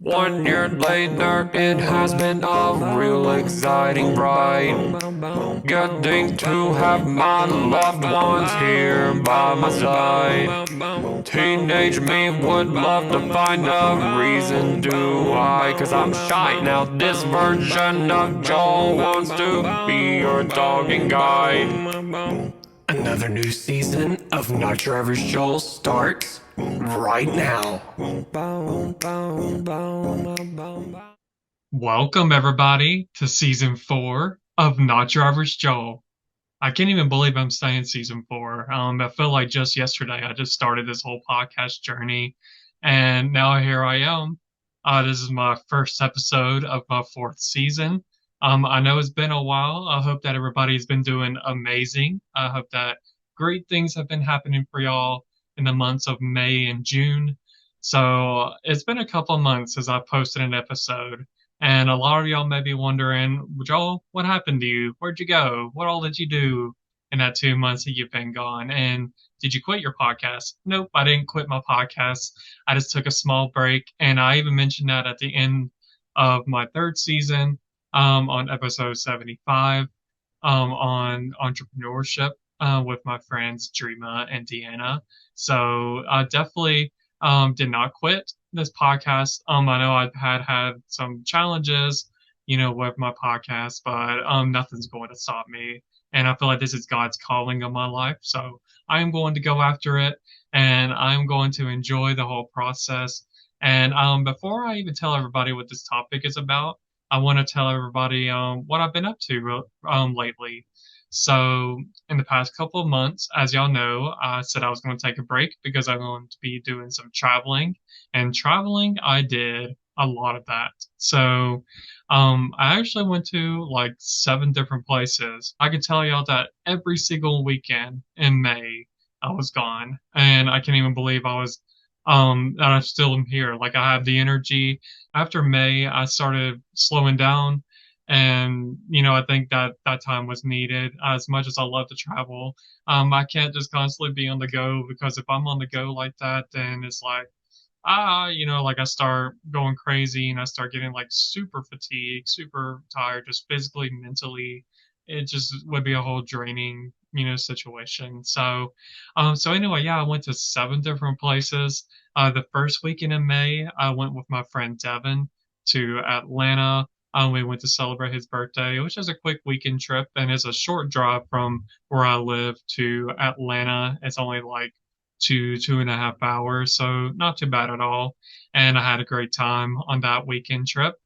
1 year later, it has been a real exciting ride. Getting to have my loved ones here by my side. Teenage me would love to find a reason to why, cause I'm shy now. This version of Joel wants to be your dog and guide. Another new season of Not Your Average Joel starts right now. Welcome, everybody, to season 4 of Not Your Average Joel. I can't even believe I'm saying season 4. I feel like just yesterday I just started this whole podcast journey, and now here I am. This is my first episode of my fourth season. I know it's been a while. I hope that everybody's been doing amazing. I hope that great things have been happening for y'all in the months of May and June. So it's been a couple months since I posted an episode. And a lot of y'all may be wondering, Joel, what happened to you? Where'd you go? What all did you do in that 2 months that you've been gone? And did you quit your podcast? Nope, I didn't quit my podcast. I just took a small break. And I even mentioned that at the end of my third season, on episode 75, on entrepreneurship, with my friends Dreama and Deanna. So I definitely did not quit this podcast. I know I've had some challenges, with my podcast, but nothing's going to stop me. And I feel like this is God's calling on my life. So I am going to go after it, and I'm going to enjoy the whole process. And before I even tell everybody what this topic is about, I want to tell everybody what I've been up to lately. So, in the past couple of months, as y'all know, I said I was going to take a break because I'm going to be doing some traveling. And traveling, I did a lot of that. So, I actually went to like 7 different places. I can tell y'all that every single weekend in May, I was gone. And I can't even believe that I still am here. Like, I have the energy. After May, I started slowing down, and I think that that time was needed. As much as I love to travel, I can't just constantly be on the go, because if I'm on the go like that, then it's like, like I start going crazy and I start getting like super fatigued, super tired, just physically, mentally. It just would be a whole draining, situation. So anyway, yeah, I went to 7 different places. The first weekend in May, I went with my friend Devin to Atlanta. We went to celebrate his birthday, which is a quick weekend trip, and it's a short drive from where I live to Atlanta. It's only like 2.5 hours, so not too bad at all. And I had a great time on that weekend trip.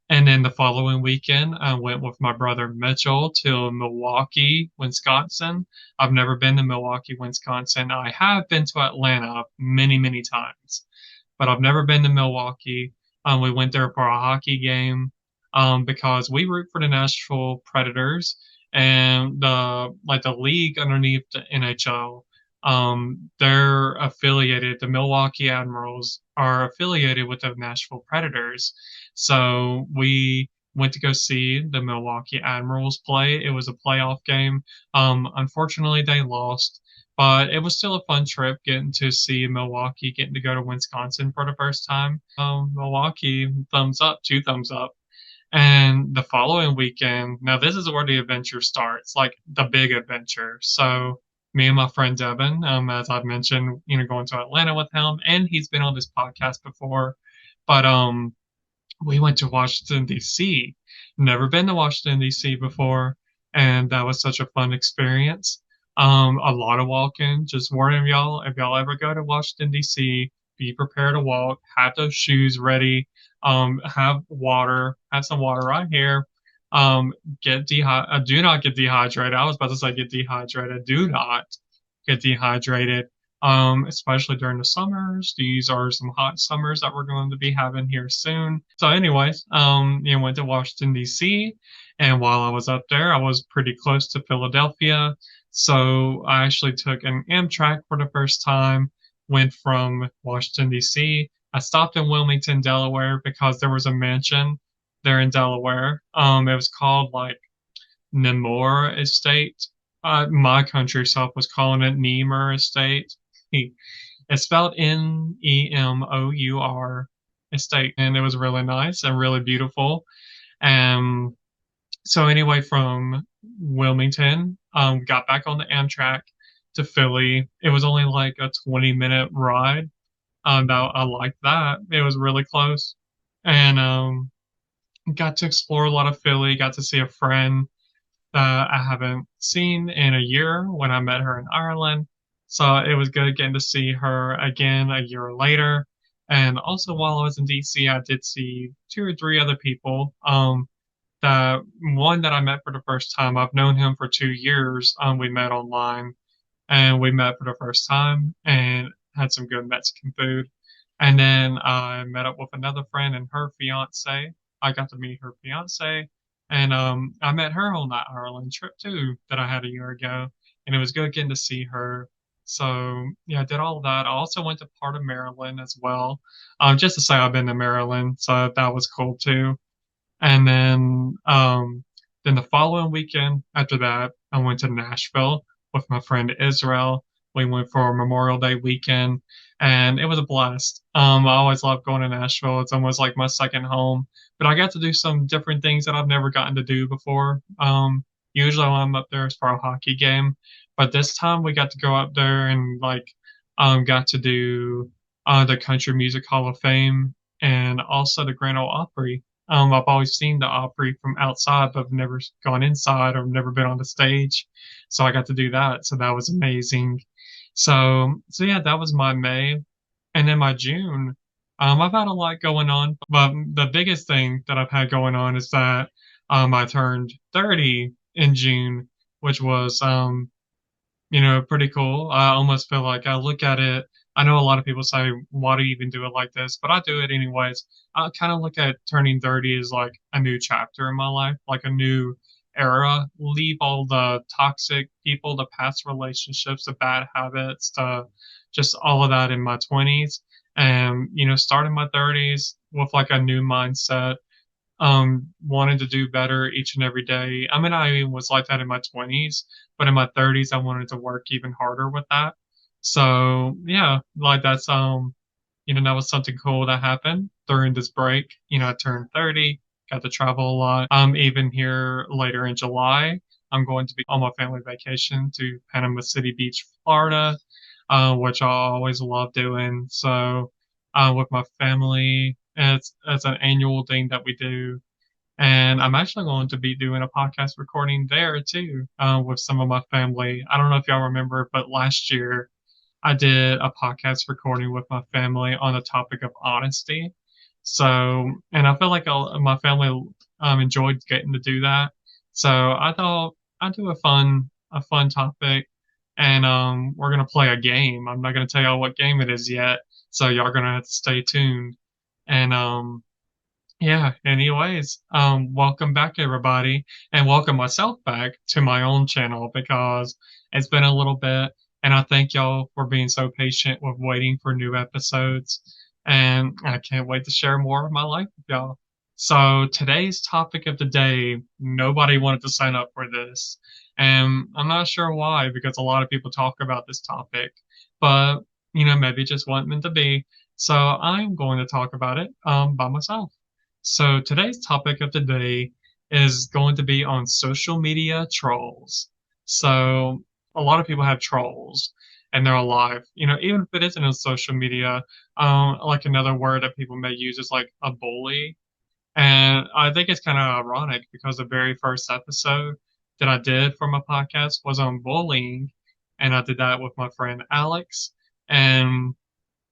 And then the following weekend, I went with my brother Mitchell to Milwaukee, Wisconsin. I've never been to Milwaukee, Wisconsin. I have been to Atlanta many, many times, but I've never been to Milwaukee. We went there for a hockey game, because we root for the Nashville Predators, and the league underneath the NHL. They're affiliated. The Milwaukee Admirals are affiliated with the Nashville Predators. So we went to go see the Milwaukee Admirals play. It was a playoff game. Unfortunately, they lost, but it was still a fun trip getting to see Milwaukee, getting to go to Wisconsin for the first time. Milwaukee, thumbs up, 2 thumbs up. And the following weekend, now this is where the adventure starts, like the big adventure. So me and my friend Devin, as I've mentioned, going to Atlanta with him, and he's been on this podcast before, but we went to Washington, D.C. Never been to Washington, D.C. before, and that was such a fun experience. A lot of walking. Just warning y'all, if y'all ever go to Washington, D.C., be prepared to walk, have those shoes ready, have water, have some water right here. Do not get dehydrated. I was about to say get dehydrated. Do not get dehydrated, especially during the summers. These are some hot summers that we're going to be having here soon. So, anyways, went to Washington, D.C., and while I was up there, I was pretty close to Philadelphia. So, I actually took an Amtrak for the first time, went from Washington, D.C. I stopped in Wilmington, Delaware, because there was a mansion there in Delaware. It was called like Nemore Estate. My country self was calling it Nemur Estate. It's spelled Nemour estate, and it was really nice and really beautiful. Um, so anyway, from Wilmington, got back on the Amtrak to Philly. It was only like a 20-minute ride. That I liked that. It was really close, and got to explore a lot of Philly. Got to see a friend that I haven't seen in a year when I met her in Ireland. So it was good getting to see her again a year later. And also, while I was in DC, I did see two or three other people. The one that I met for the first time, I've known him for 2 years. We met online and we met for the first time and had some good Mexican food. And then I met up with another friend and her fiance. I got to meet her fiance, and I met her on that Ireland trip too that I had a year ago, and it was good getting to see her. So yeah, I did all of that. I also went to part of Maryland as well, just to say I've been to Maryland, so that was cool too. And then the following weekend after that, I went to Nashville with my friend Israel. We went for Memorial Day weekend, and it was a blast. I always love going to Nashville. It's almost like my second home. But I got to do some different things that I've never gotten to do before. Usually when I'm up there, it's for a hockey game, but this time we got to go up there and got to do the Country Music Hall of Fame and also the Grand Ole Opry. I've always seen the Opry from outside, but I've never gone inside or never been on the stage. So I got to do that. So that was amazing. So yeah, that was my May. And then my June, I've had a lot going on, but the biggest thing that I've had going on is that I turned 30 in June, which was pretty cool. I almost feel like I look at it. I know a lot of people say, why do you even do it like this? But I do it anyways. I kind of look at turning 30 as like a new chapter in my life, like a new era. Leave all the toxic people, the past relationships, the bad habits, just all of that in my 20s. And, start in my 30s with like a new mindset, wanted to do better each and every day. I mean, I even was like that in my 20s, but in my 30s, I wanted to work even harder with that. So yeah, like that was something cool that happened during this break. I turned 30, got to travel a lot. Even here later in July, I'm going to be on my family vacation to Panama City Beach, Florida, which I always love doing. So, with my family, it's an annual thing that we do. And I'm actually going to be doing a podcast recording there too, with some of my family. I don't know if y'all remember, but last year I did a podcast recording with my family on the topic of honesty. So, and I feel like my family enjoyed getting to do that. So I thought I'd do a fun topic, and we're gonna play a game. I'm not gonna tell y'all what game it is yet, so y'all gonna have to stay tuned. And yeah, anyways, welcome back everybody, and welcome myself back to my own channel because it's been a little bit, and I thank y'all for being so patient with waiting for new episodes, and I can't wait to share more of my life with y'all. So today's topic of the day, nobody wanted to sign up for this, and I'm not sure why because a lot of people talk about this topic, but maybe it just wasn't meant to be. So I'm going to talk about it by myself. So today's topic of the day is going to be on social media trolls. So a lot of people have trolls and they're alive. Even if it isn't on social media, like another word that people may use is like a bully. And I think it's kind of ironic because the very first episode that I did for my podcast was on bullying, and I did that with my friend Alex, and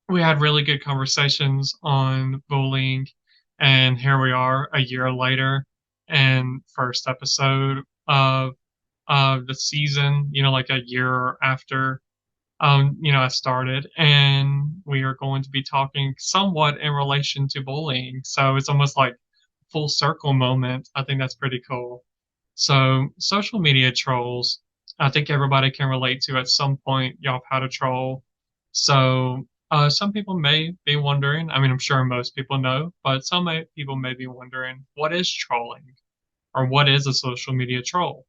we had really good conversations on bullying, and here we are a year later and first episode of the season, like a year after I started, and we are going to be talking somewhat in relation to bullying. So it's almost like full circle moment. I think that's pretty cool. So social media trolls, I think everybody can relate to at some point y'all have had a troll. So some people may be wondering, I mean, I'm sure most people know, but people may be wondering, what is trolling? Or what is a social media troll?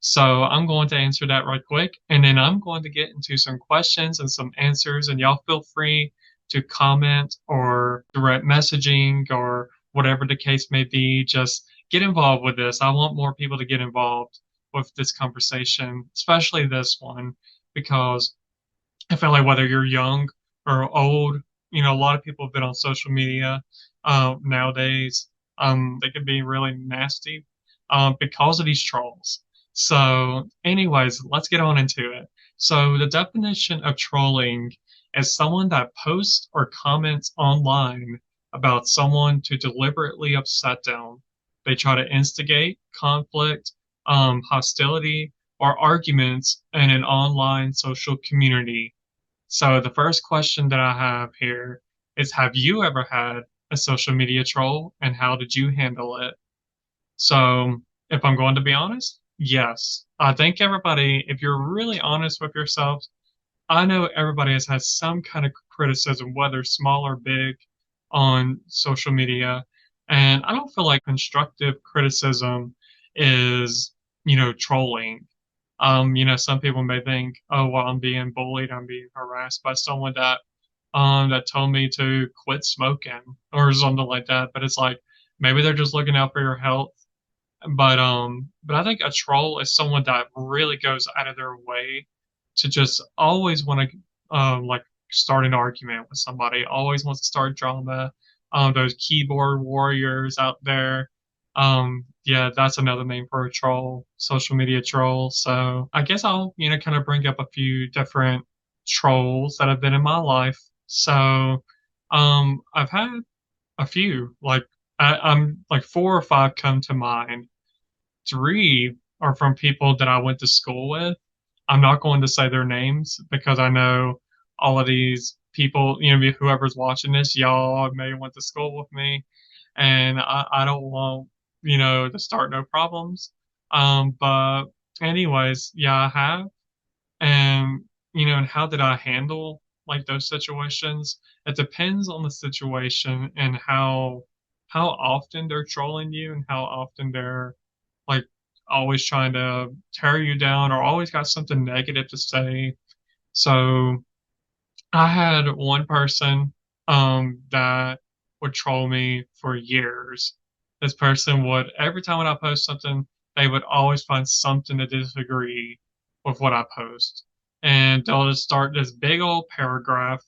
So I'm going to answer that right quick, and then I'm going to get into some questions and some answers, and y'all feel free to comment or direct messaging or whatever the case may be. Just get involved with this. I want more people to get involved with this conversation, especially this one, because I feel like whether you're young or old, a lot of people have been on social media nowadays. They can be really nasty because of these trolls. So, anyways, let's get on into it. So, the definition of trolling is someone that posts or comments online about someone to deliberately upset them. They try to instigate conflict, hostility, or arguments in an online social community. So the first question that I have here is, have you ever had a social media troll and how did you handle it? So if I'm going to be honest, yes. I think everybody, if you're really honest with yourself, I know everybody has had some kind of criticism, whether small or big, on social media. And I don't feel like constructive criticism is, trolling. Some people may think, oh, well, I'm being bullied, I'm being harassed by someone that told me to quit smoking or something like that. But it's like maybe they're just looking out for your health. But I think a troll is someone that really goes out of their way to just always want to like start an argument with somebody, always wants to start drama. Those keyboard warriors out there. Yeah, that's another name for a troll, social media troll. So I guess I'll, kind of bring up a few different trolls that have been in my life. So, I've had a few, like I'm like four or five come to mind. Three are from people that I went to school with. I'm not going to say their names because I know all of these people, whoever's watching this, y'all may went to school with me, and I don't want, to start no problems. But anyways, yeah, I have. And, and how did I handle like those situations? It depends on the situation and how often they're trolling you and how often they're like always trying to tear you down or always got something negative to say. So I had one person that would troll me for years. This person would every time when I post something, they would always find something to disagree with what I post. And they'll just start this big old paragraph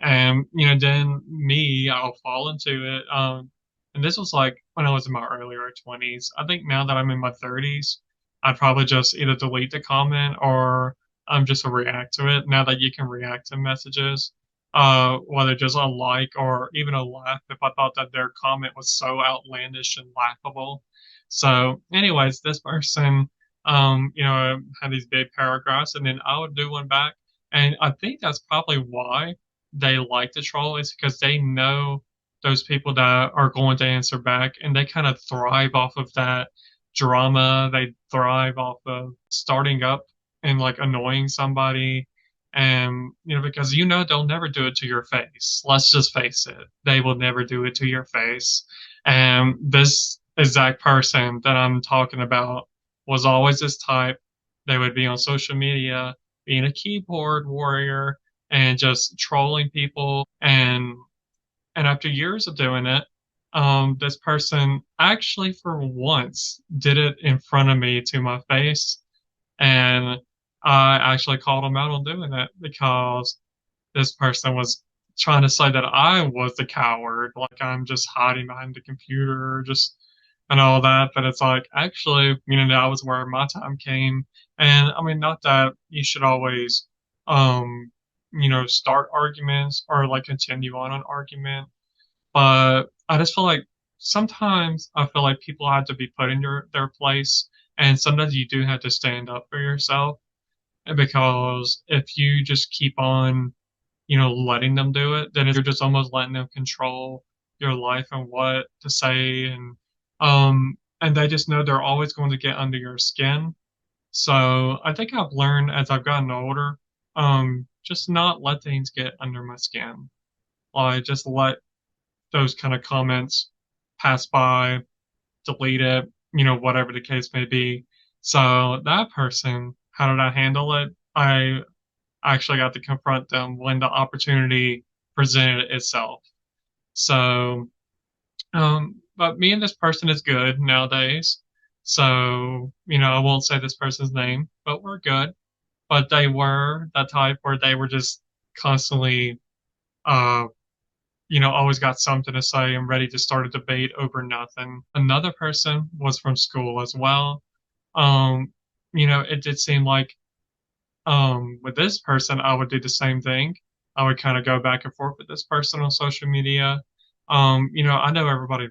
and then I'll fall into it. And this was like when I was in my earlier 20s. I think now that I'm in my 30s, I'd probably just either delete the comment or just react to it. Now that you can react to messages, whether just a like or even a laugh if I thought that their comment was so outlandish and laughable. So, anyways, this person, had these big paragraphs, and then I would do one back. And I think that's probably why they like to troll is because they know those people that are going to answer back, and they kind of thrive off of that drama. They thrive off of starting up and like annoying somebody. And, because they'll never do it to your face. Let's just face it. They will never do it to your face. And this exact person that I'm talking about was always this type. They would be on social media, being a keyboard warrior and just trolling people. And after years of doing it, this person actually for once did it in front of me to my face. And I actually called him out on doing it because this person was trying to say that I was the coward, like I'm just hiding behind the computer, just and all that. But it's like actually, that was where my time came. And I mean, not that you should always, start arguments or like continue on an argument, but I just feel like sometimes I feel like people have to be put in their place, and sometimes you do have to stand up for yourself. And because if you just keep on, letting them do it, then you're just almost letting them control your life and what to say, and they just know they're always going to get under your skin. So I think I've learned as I've gotten older, just not let things get under my skin. Like just let those kind of comments pass by, delete it, whatever the case may be. So that person, how did I handle it? I actually got to confront them when the opportunity presented itself. So, but me and this person is good nowadays. So, I won't say this person's name, but we're good. But they were that type where they were just constantly, uh, always got something to say and ready to start a debate over nothing. Another person was from school as well. Um, it did seem like with this person, I would do the same thing. I would kind of go back and forth with this person on social media. I know everybody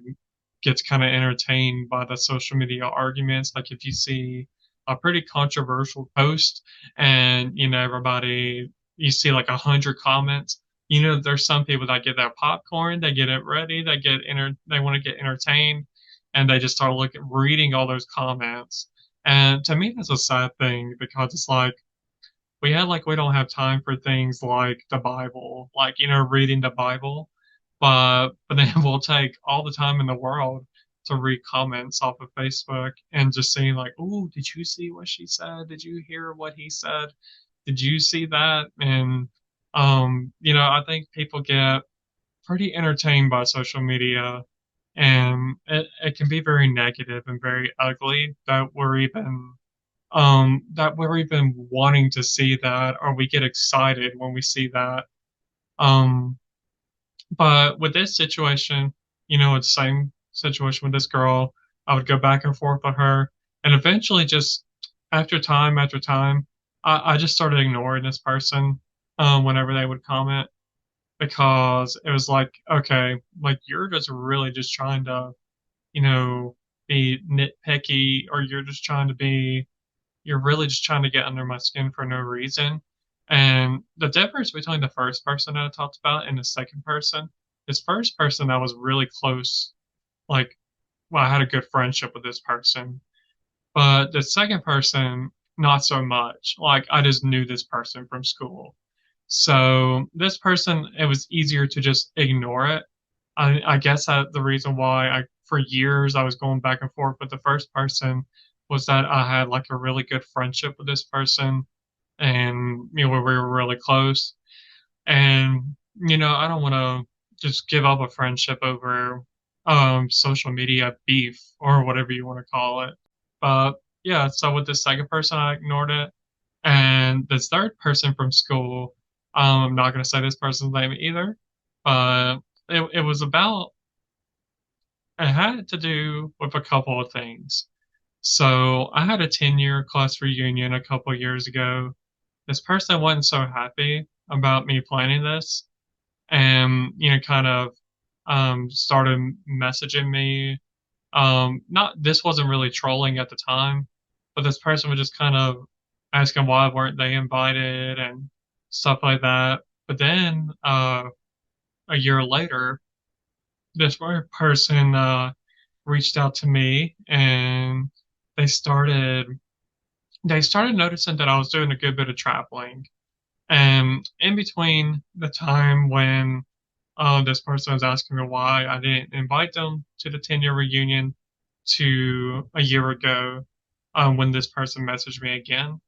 gets kind of entertained by the social media arguments. Like if you see a pretty controversial post and, everybody, you see like 100 comments, there's some people that get their popcorn, they get it ready, they want to get entertained, and they just start reading all those comments. And to me, that's a sad thing because it's like, we don't have time for things like the Bible, like reading the Bible, but then we'll take all the time in the world to read comments off of Facebook and just seeing like, oh, did you see what she said? Did you hear what he said? Did you see that? And I think people get pretty entertained by social media, and it can be very negative and very ugly that we're even wanting to see that, or we get excited when we see that. Um, but with this situation, it's the same situation with this girl. I would go back and forth with her, and eventually, just after time, I just started ignoring this person whenever they would comment because it was like, okay, like you're just really just trying to, you know, be nitpicky, or you're really just trying to get under my skin for no reason. And the difference between the first person that I talked about and the second person, this first person that was really close, like, well, I had a good friendship with this person. But the second person, not so much. Like, I just knew this person from school. So this person, it was easier to just ignore it. I guess that the reason why for years, I was going back and forth with the first person was that I had like a really good friendship with this person, and we were really close. And I don't want to just give up a friendship over social media beef or whatever you want to call it. But yeah, so with the second person, I ignored it, and this third person from school, I'm not going to say this person's name either, but it was about, it had to do with a couple of things. So I had a 10-year class reunion a couple of years ago. This person wasn't so happy about me planning this, and kind of started messaging me. Not This wasn't really trolling at the time, but this person was just kind of asking why weren't they invited and stuff like that. But then a year later, this person reached out to me, and they started they started noticing that I was doing a good bit of traveling. And in between the time when this person was asking me why I didn't invite them to the 10-year reunion to a year ago, when this person messaged me again,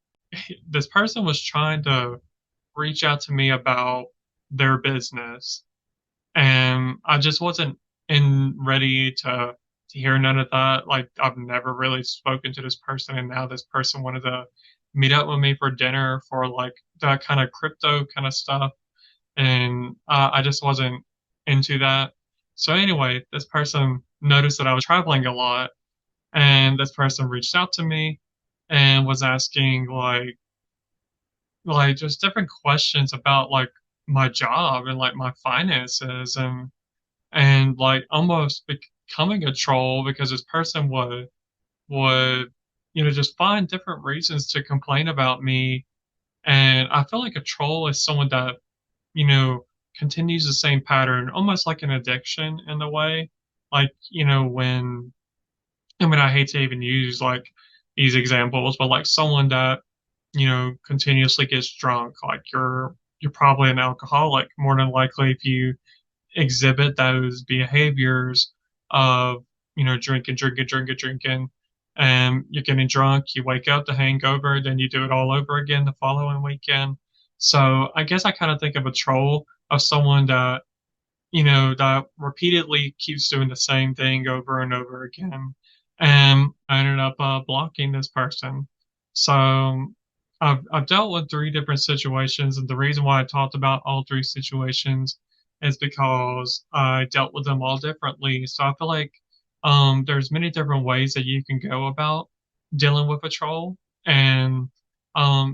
this person was trying to reach out to me about their business, and I just wasn't in ready to hear none of that. Like I've never really spoken to this person, and now this person wanted to meet up with me for dinner for like that kind of crypto kind of stuff, and I just wasn't into that. So anyway, this person noticed that I was traveling a lot, and this person reached out to me and was asking like just different questions about like my job and like my finances, and like almost becoming a troll because this person would just find different reasons to complain about me. And I feel like a troll is someone that you know continues the same pattern, almost like an addiction in a way. Like when, I mean, I hate to even use like these examples, but like someone that continuously gets drunk, like you're probably an alcoholic more than likely if you exhibit those behaviors of drinking, and you're getting drunk, you wake up the hangover, then you do it all over again the following weekend. So I guess I kind of think of a troll of someone that, that repeatedly keeps doing the same thing over and over again. And I ended up blocking this person. So I've dealt with three different situations, and the reason why I talked about all three situations is because I dealt with them all differently. So I feel like there's many different ways that you can go about dealing with a troll, and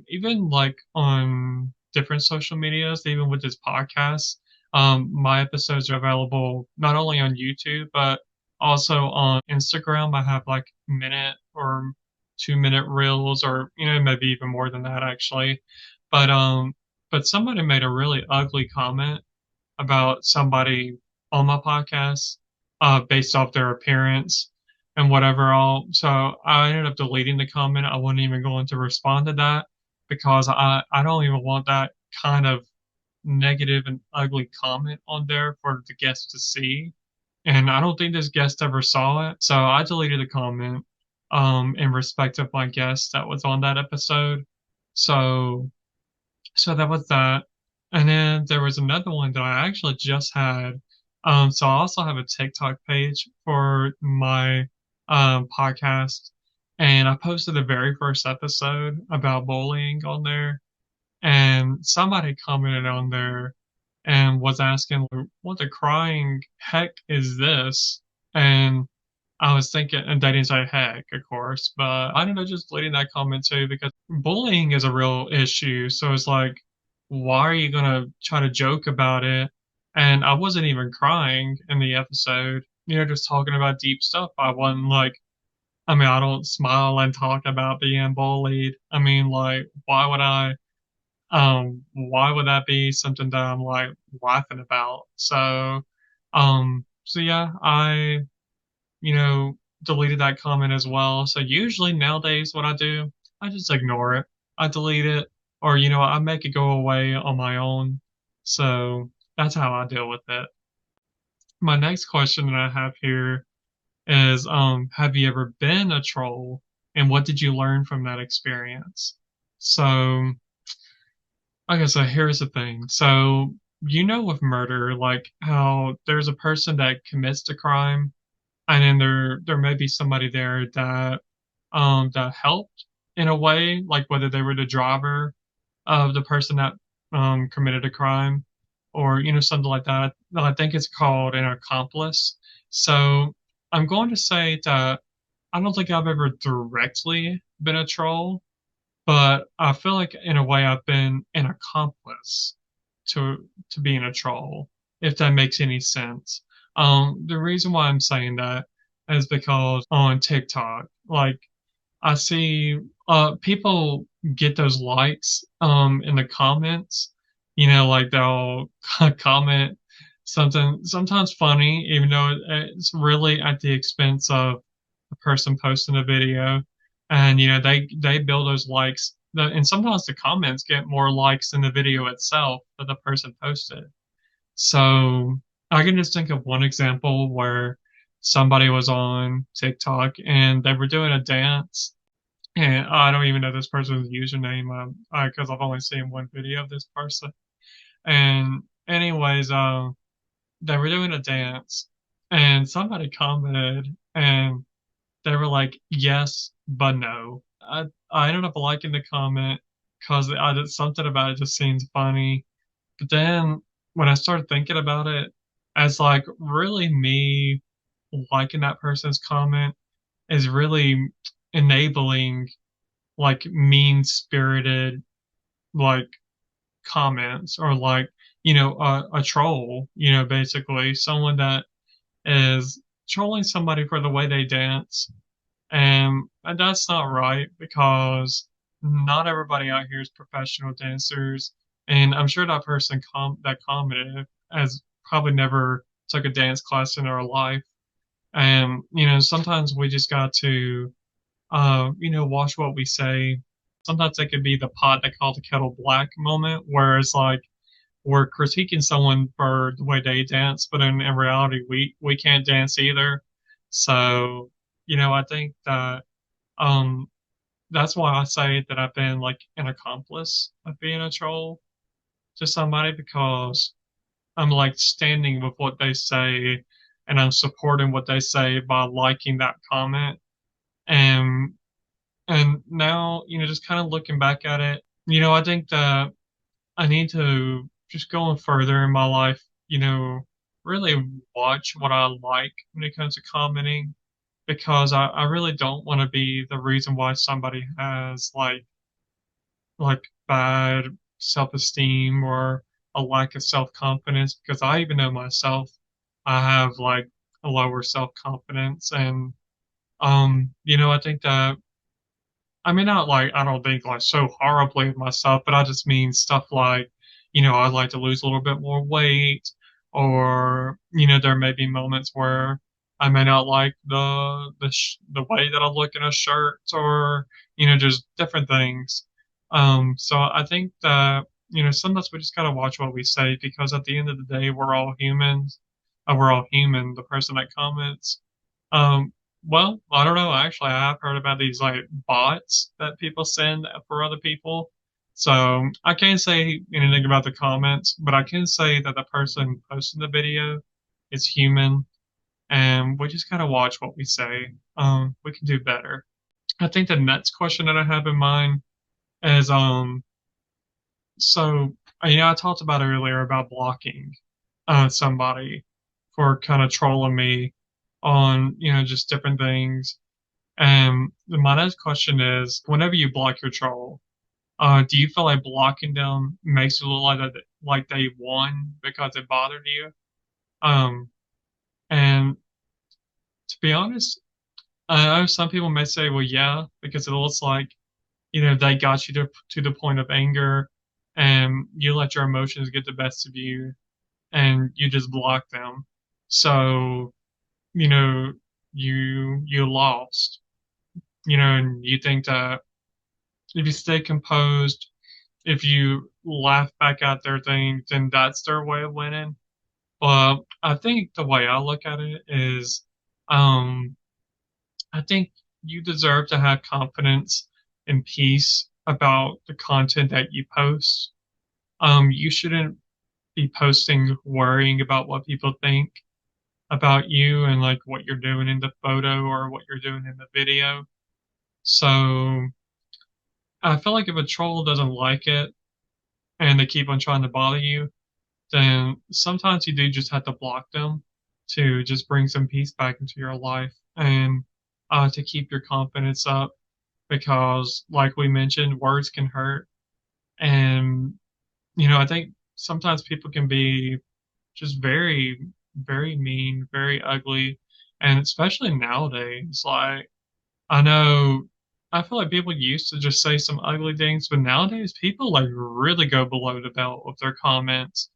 even like on different social medias, even with this podcast, my episodes are available not only on YouTube, but also on Instagram. I have like minute or 2 minute reels, or maybe even more than that actually. But somebody made a really ugly comment about somebody on my podcast, based off their appearance and whatever all. So I ended up deleting the comment. I wasn't even going to respond to that because I don't even want that kind of negative and ugly comment on there for the guest to see. And I don't think this guest ever saw it. So I deleted the comment in respect of my guest that was on that episode. So that was that. And then there was another one that I actually just had. So I also have a TikTok page for my podcast. And I posted the very first episode about bullying on there, and somebody commented on there and was asking, what the crying heck is this? And I was thinking, and they didn't say heck, of course, but I ended up just deleting that comment too because bullying is a real issue. So it's like, why are you gonna try to joke about it? And I wasn't even crying in the episode, just talking about deep stuff. I wasn't like, I mean, I don't smile and talk about being bullied. I mean, like, why would that be something that I'm like laughing about? So yeah, I, you know, deleted that comment as well. So usually nowadays, what I do, I just ignore it. I delete it, or I make it go away on my own. So that's how I deal with it. My next question that I have here is, have you ever been a troll, and what did you learn from that experience? So okay, so here's the thing. So, with murder, like how there's a person that commits the crime, and then there may be somebody there that helped in a way, like whether they were the driver of the person that committed a crime, or something like that. I think it's called an accomplice. So I'm going to say that I don't think I've ever directly been a troll, but I feel like in a way I've been an accomplice to being a troll, if that makes any sense. The reason why I'm saying that is because on TikTok, like I see people get those likes in the comments, like they'll comment something sometimes funny, even though it's really at the expense of the person posting the video. And they build those likes, and sometimes the comments get more likes than the video itself that the person posted. So I can just think of one example where somebody was on TikTok and they were doing a dance, and I don't even know this person's username because I've only seen one video of this person. And anyways, they were doing a dance, and somebody commented, and they were like, "Yes, but no." I ended up liking the comment because I did something about it just seems funny. But then when I started thinking about it, as like really me liking that person's comment is really enabling like mean spirited like comments, or like a troll, basically someone that is trolling somebody for the way they dance. And that's not right because not everybody out here is professional dancers. And I'm sure that person that commented has probably never took a dance class in their life. And sometimes we just got to watch what we say. Sometimes it could be the pot that called the kettle black moment, where it's like we're critiquing someone for the way they dance, but in reality, we can't dance either. So, I think that um, that's why I say that I've been like an accomplice of being a troll to somebody, because I'm like standing with what they say and I'm supporting what they say by liking that comment. And now, just kind of looking back at it, I think that I need to just going further in my life, really watch what I like when it comes to commenting because I really don't want to be the reason why somebody has like bad self-esteem or a lack of self-confidence because I even know myself I have like a lower self-confidence and I think that I mean not like I don't think like so horribly of myself, but I just mean stuff like, I'd like to lose a little bit more weight or there may be moments where I may not like the way that I look in a shirt or just different things. So I think that sometimes we just gotta watch what we say because at the end of the day we're all humans. We're all human. The person that comments. Um, well, I don't know. Actually, I have heard about these like bots that people send for other people. So I can't say anything about the comments, but I can say that the person posting the video is human, and we just gotta watch what we say. We can do better. I think the next question that I have in mind is so I talked about earlier about blocking somebody for kind of trolling me on just different things. And my next question is, whenever you block your troll, do you feel like blocking them makes it look like they won because it bothered you? Um, and to be honest, I know some people may say, well, yeah, because it looks like they got you to the point of anger, and you let your emotions get the best of you, and you just block them. So you know you lost. And you think that if you stay composed, if you laugh back at their things, then that's their way of winning. But I think the way I look at it is, um, I think you deserve to have confidence and peace about the content that you post. You shouldn't be posting worrying about what people think about you and like what you're doing in the photo or what you're doing in the video. So I feel like if a troll doesn't like it and they keep on trying to bother you, then sometimes you do just have to block them to just bring some peace back into your life and to keep your confidence up because, like we mentioned, words can hurt. And, I think sometimes people can be just very, very mean, very ugly. And especially nowadays, like, I know I feel like people used to just say some ugly things, but nowadays people like really go below the belt with their comments.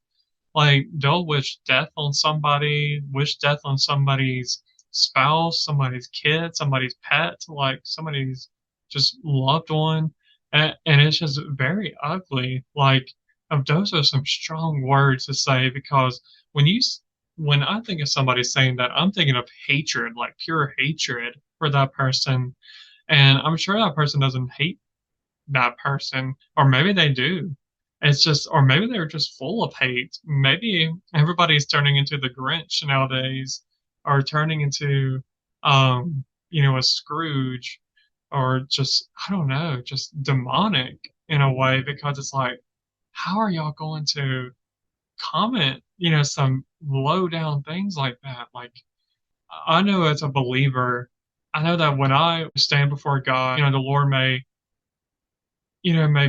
Like they'll wish death on somebody, wish death on somebody's spouse, somebody's kid, somebody's pet, like somebody's just loved one. And it's just very ugly. Like those are some strong words to say because when when I think of somebody saying that, I'm thinking of hatred, like pure hatred for that person. And I'm sure that person doesn't hate that person, or maybe they do. It's just, or maybe they're just full of hate. Maybe everybody's turning into the Grinch nowadays, or turning into, a Scrooge, or just, I don't know, just demonic in a way because it's like, how are y'all going to comment, some low down things like that? Like, I know as a believer, I know that when I stand before God, the Lord may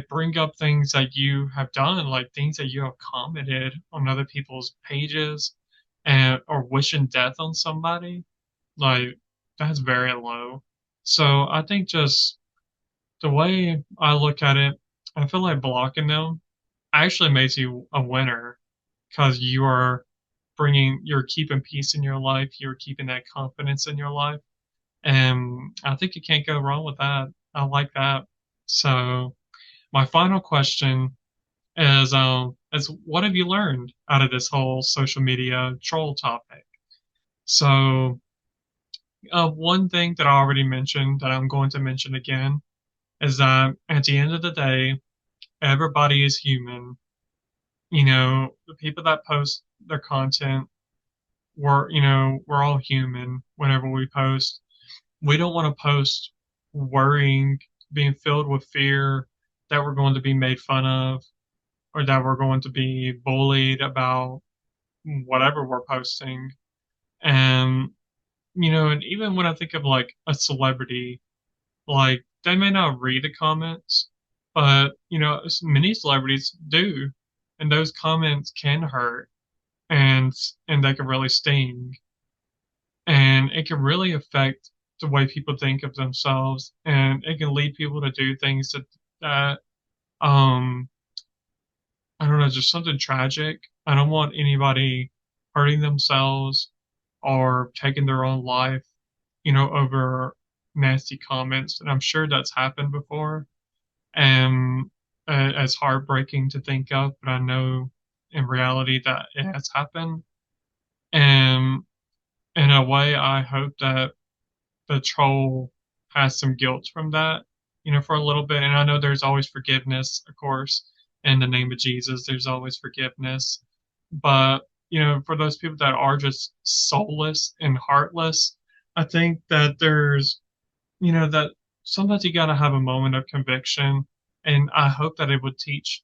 bring up things that you have done, like things that you have commented on other people's pages and or wishing death on somebody. Like that's very low. So I think just the way I look at it, I feel like blocking them actually makes you a winner because you're keeping peace in your life, you're keeping that confidence in your life. And I think you can't go wrong with that. I like that. So my final question is what have you learned out of this whole social media troll topic? So, one thing that I already mentioned that I'm going to mention again is that at the end of the day, everybody is human. The people that post their content, we're all human whenever we post. We don't want to post worrying, being filled with fear that we're going to be made fun of or that we're going to be bullied about whatever we're posting. And, and even when I think of like a celebrity, like they may not read the comments, but, many celebrities do. And those comments can hurt and they can really sting. And it can really affect the way people think of themselves and it can lead people to do things that um I don't know, just something tragic. I don't want anybody hurting themselves or taking their own life, over nasty comments. And I'm sure that's happened before. And as heartbreaking to think of, but I know in reality that it has happened. And in a way, I hope that the troll has some guilt from that, for a little bit. And I know there's always forgiveness, of course, in the name of Jesus, there's always forgiveness. But, for those people that are just soulless and heartless, I think that that sometimes you got to have a moment of conviction. And I hope that it would teach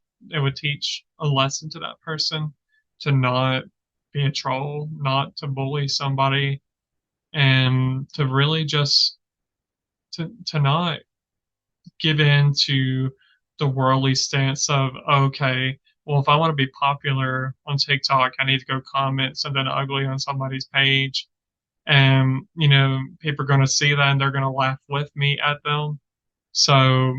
a lesson to that person to not be a troll, not to bully somebody, and to really just to not give in to the worldly stance of, okay, well, if I want to be popular on TikTok, I need to go comment something ugly on somebody's page. And, people are going to see that and they're going to laugh with me at them. So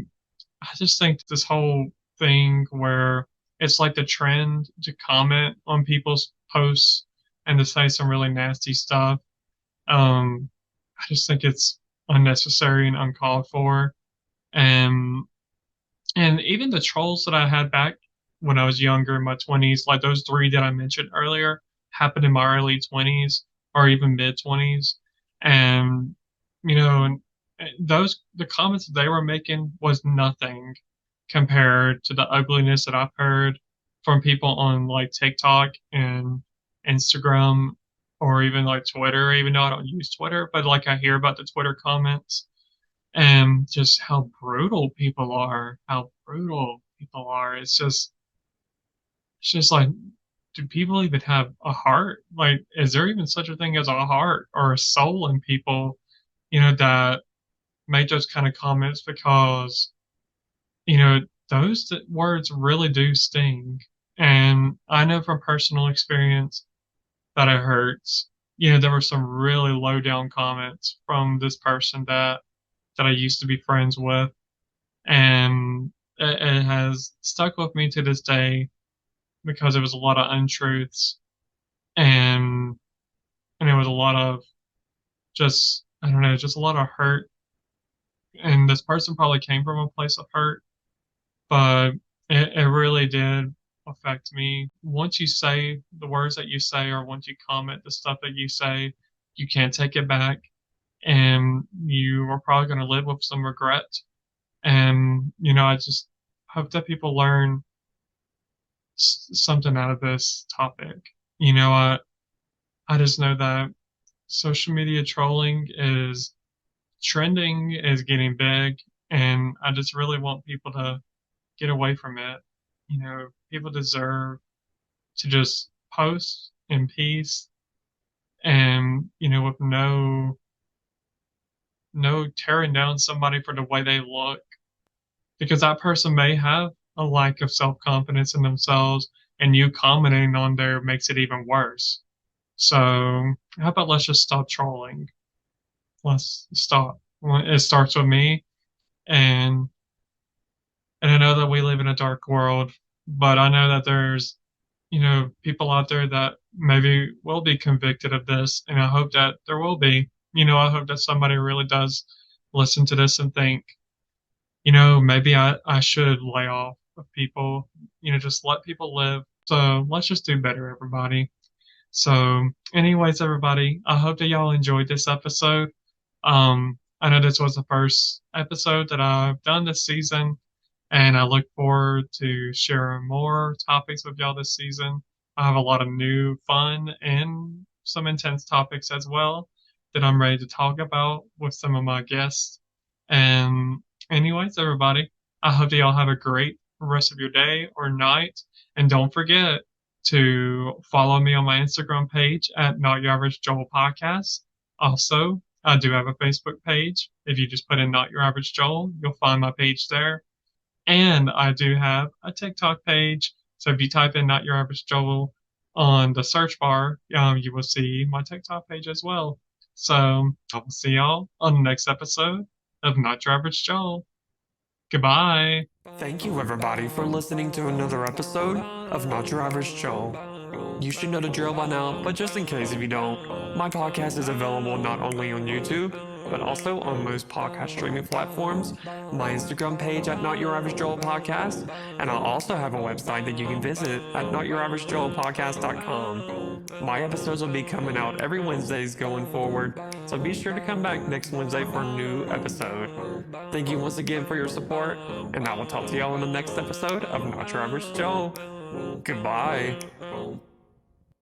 I just think this whole thing where it's like the trend to comment on people's posts and to say some really nasty stuff. I just think it's unnecessary and uncalled for. And and even the trolls that I had back when I was younger in my 20s, like those three that I mentioned earlier, happened in my early 20s or even mid 20s. And, and the comments that they were making was nothing compared to the ugliness that I've heard from people on like TikTok and Instagram or even like Twitter, even though I don't use Twitter, but like I hear about the Twitter comments and just how brutal people are, how brutal people are. It's just like, do people even have a heart? Like, is there even such a thing as a heart or a soul in people, that make those kind of comments because, you know, those words really do sting. And I know from personal experience that it hurts. There were some really low down comments from this person that I used to be friends with, and it has stuck with me to this day because it was a lot of untruths and and it was a lot of just I don't know, just a lot of hurt. And this person probably came from a place of hurt, but it really did affect me. Once you say the words that you say, or once you comment the stuff that you say, you can't take it back, and you are probably going to live with some regret. And I just hope that people learn something out of this topic. I just know that social media trolling is trending, is getting big, and I just really want people to get away from it. People deserve to just post in peace and, with no tearing down somebody for the way they look, because that person may have a lack of self-confidence in themselves, and you commenting on there makes it even worse. So how about let's just stop trolling? Let's stop. It starts with me, and and I know that we live in a dark world, but I know that there's, people out there that maybe will be convicted of this, and I hope that there will be. I hope that somebody really does listen to this and think, maybe I should lay off of people, just let people live. So let's just do better, everybody. So, anyways, everybody, I hope that y'all enjoyed this episode. I know this was the first episode that I've done this season, And I look forward to sharing more topics with y'all this season. I have a lot of new fun and some intense topics as well that I'm ready to talk about with some of my guests. And anyways, everybody, I hope that y'all have a great rest of your day or night. And don't forget to follow me on my Instagram page at Not Your Average Joel Podcast. Also, I do have a Facebook page. If you just put in Not Your Average Joel, you'll find my page there. And I do have a TikTok page. So if you type in Not Your Average Joel on the search bar, you will see my TikTok page as well. So I will see y'all on the next episode of Not Your Average Joel. Goodbye. Thank you, everybody, for listening to another episode of Not Your Average Joel. You should know the drill by now, but just in case if you don't, my podcast is available not only on YouTube, but also on most podcast streaming platforms, my Instagram page at Not Your Average Joel Podcast, and I also have a website that you can visit at NotYourAverageJoelPodcast.com. My episodes will be coming out every Wednesdays going forward, so be sure to come back next Wednesday for a new episode. Thank you once again for your support, and I will talk to y'all in the next episode of Not Your Average Joel. Goodbye.